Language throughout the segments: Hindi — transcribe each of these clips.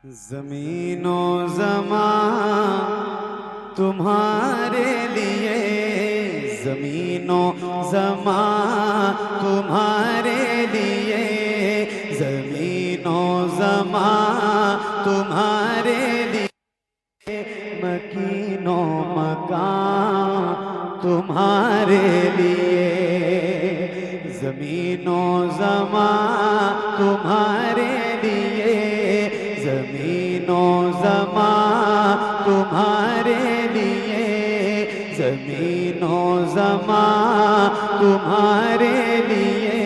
ज़मीनो ज़मा तुम्हारे लिए, ज़मीनो ज़मा तुम्हारे लिए, ज़मीनो ज़मा तुम्हारे लिए, मकीनो मकान तुम्हारे लिए, ज़मीनो ज़मा तुम्हारे लिए, ज़मीनो ज़मा तुम्हारे लिए, ज़मीनो ज़मा तुम्हारे लिए,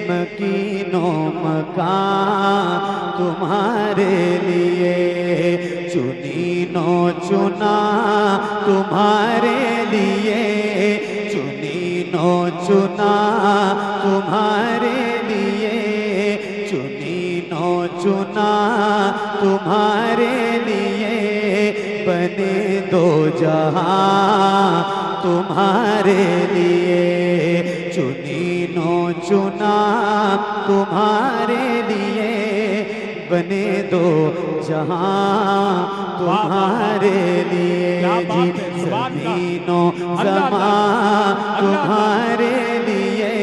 मकीनो मकान तुम्हारे लिए, चुनीनो चुना तुम्हारे लिए, चुनीनो चुना तुम्हारे लिए, चुनीनो चुना तुम्हारे लिए, बने दो जहां तुम्हारे लिए, चुनीनो चुना तुम्हारे लिए, बने दो जहां तुम्हारे लिए, जी ज़मीनो ज़मा तुम्हारे लिए,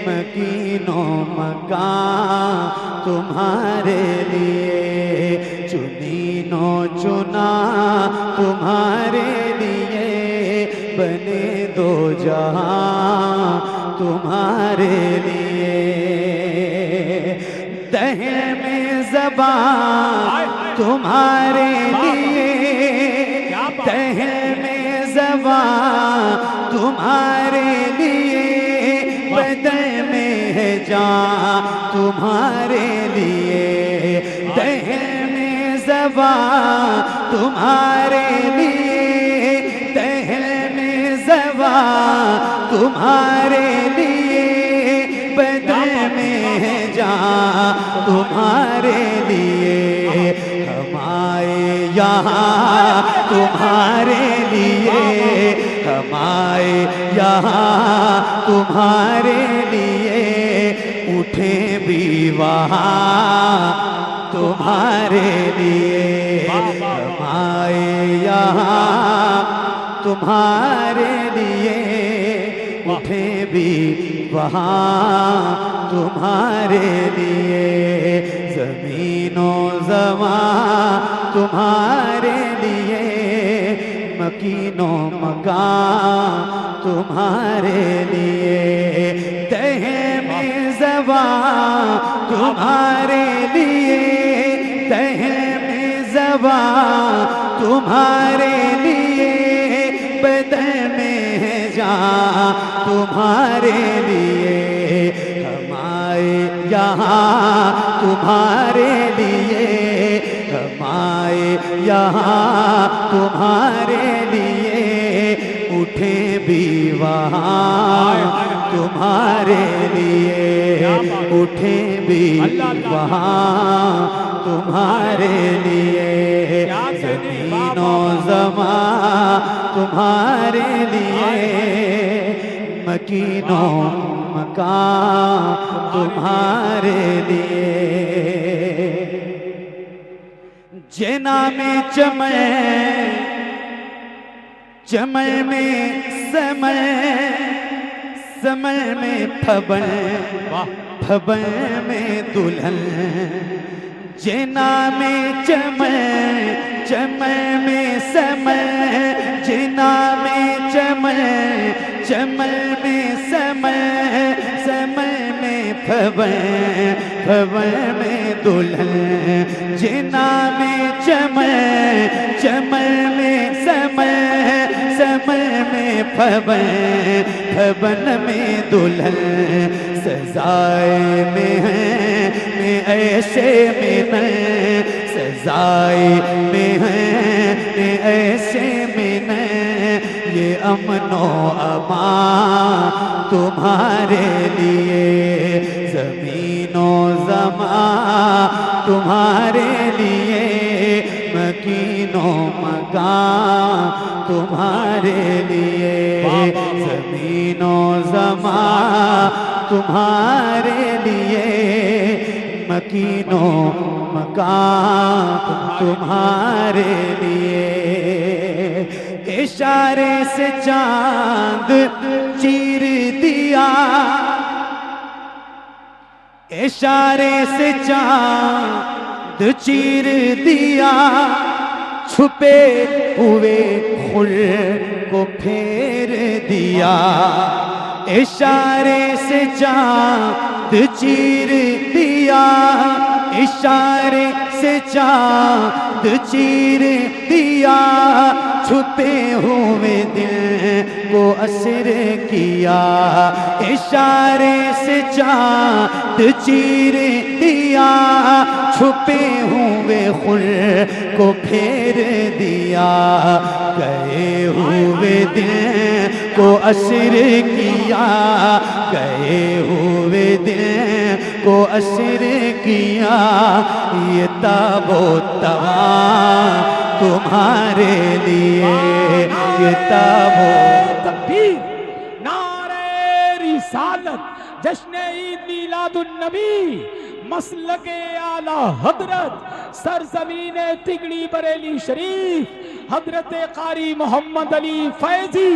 मकीनो मकान तुम्हारे लिए, चुनीनो चुना तुम्हारे लिए, बने दो जहां तुम्हारे लिए, दहन में ज़बान तुम्हारे लिए, दहन में ज़बान तुम्हारे लिए, बदन में है जान तुम्हारे लिए, दहन में ज़बान तुम्हारे लिए, दहन में ज़बान तुम्हारे लिए, बदन में है जान तुम्हारे लिए, हमारे यहाँ तुम्हारे लिए, हमारे यहाँ तुम्हारे लिए, उठे भी वहाँ तुम्हारे लिए, हमारे यहाँ तुम्हारे लिए, उठे भी वहाँ तुम्हारे लिए, ज़मीनो ज़मा तुम्हारे लिए, मकीनो मकान तुम्हारे लिए, दहन में ज़बान तुम्हारे लिए, दहन में ज़बान तुम्हारे लिए, बदन में है जान तुम्हारे लिए, हमारे यहाँ तुम्हारे लिए, हमारे यहाँ तुम्हारे लिए, उठे भी वहाँ तुम्हारे लिए, उठे भी वहाँ तुम्हारे लिए, ज़मीनो ज़मा तुम्हारे लिए, मकीनो मकान तुम्हारे लिए, जना में चमय, चमय में समय, समय में फबन, फबन में दुल्हन, जना में चमय, चमय में समय, जना में चमय, चमय में समय, समय में फबन, फबन में दुल्हन, जना में चमय, चमय में समय, समय में फबन, फबन में दुल्हन, सजाए में है में ऐसे में न, सजाए में है में ऐसे में न, ये अमनो अमान तुम्हारे लिए, ज़मीनो ज़मा तुम्हारे लिए, मकीनो मकान तुम्हारे लिए, ज़मीनो ज़मा तुम्हारे लिए, मकीनो मकान तुम्हारे लिए। इशारे से चांद चीर दिया, इशारे से चांद चीर दिया, छुपे हुए खुल को फेर दिया। इशारे से चांद चीर दिया, इशारे से चांद चीर दिया, छुपे हुए दिल को असर किया। इशारे से चांद चीर दिया, छुपे हुए खुल को फेर दिया। गए हुए दिल को असर किया, गए हुए दिल को असर किया। ये ताबो तवा तुम्हारे लिए, ये ताबो तकबीर, नारे रिसालत, जश्न ईद मिलादुन नबी, मसलके आला हजरत, सरजमीने तिगड़ी बरेली शरीफ, हजरत कारी मोहम्मद अली फैजी,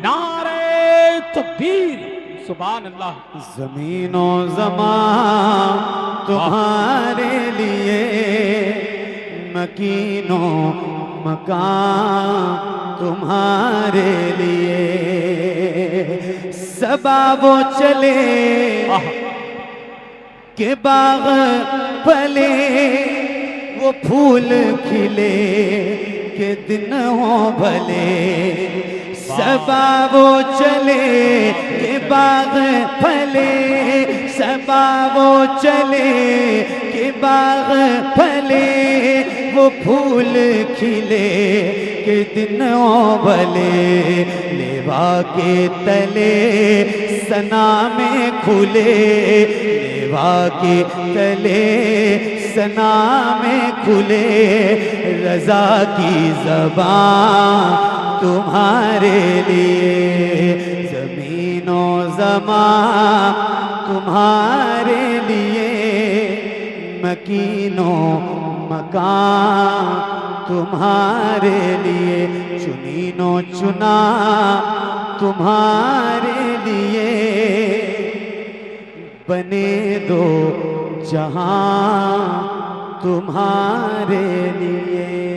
नारे तकबीर, सुभान अल्लाह। ज़मीनो ज़मान तुम्हारे लिए, मकीनो मकान तुम्हारे लिए। सबा वो चले के बाग फले, वो फूल खिले के दिन हो भले। सबा वो चले के बाग फले, सबा वो चले के बाग फले, वो फूल खिले के दिन हो भले। लेवा के तले सना में खुले, लेवा के तले सना में खुले। रज़ा की ज़बान तुम्हारे लिए, ज़मीनो ज़मान तुम्हारे लिए, मकीनो मकान तुम्हारे लिए। चुनीनो चुना तुम्हारे लिए, बने दो जहां तुम्हारे लिए।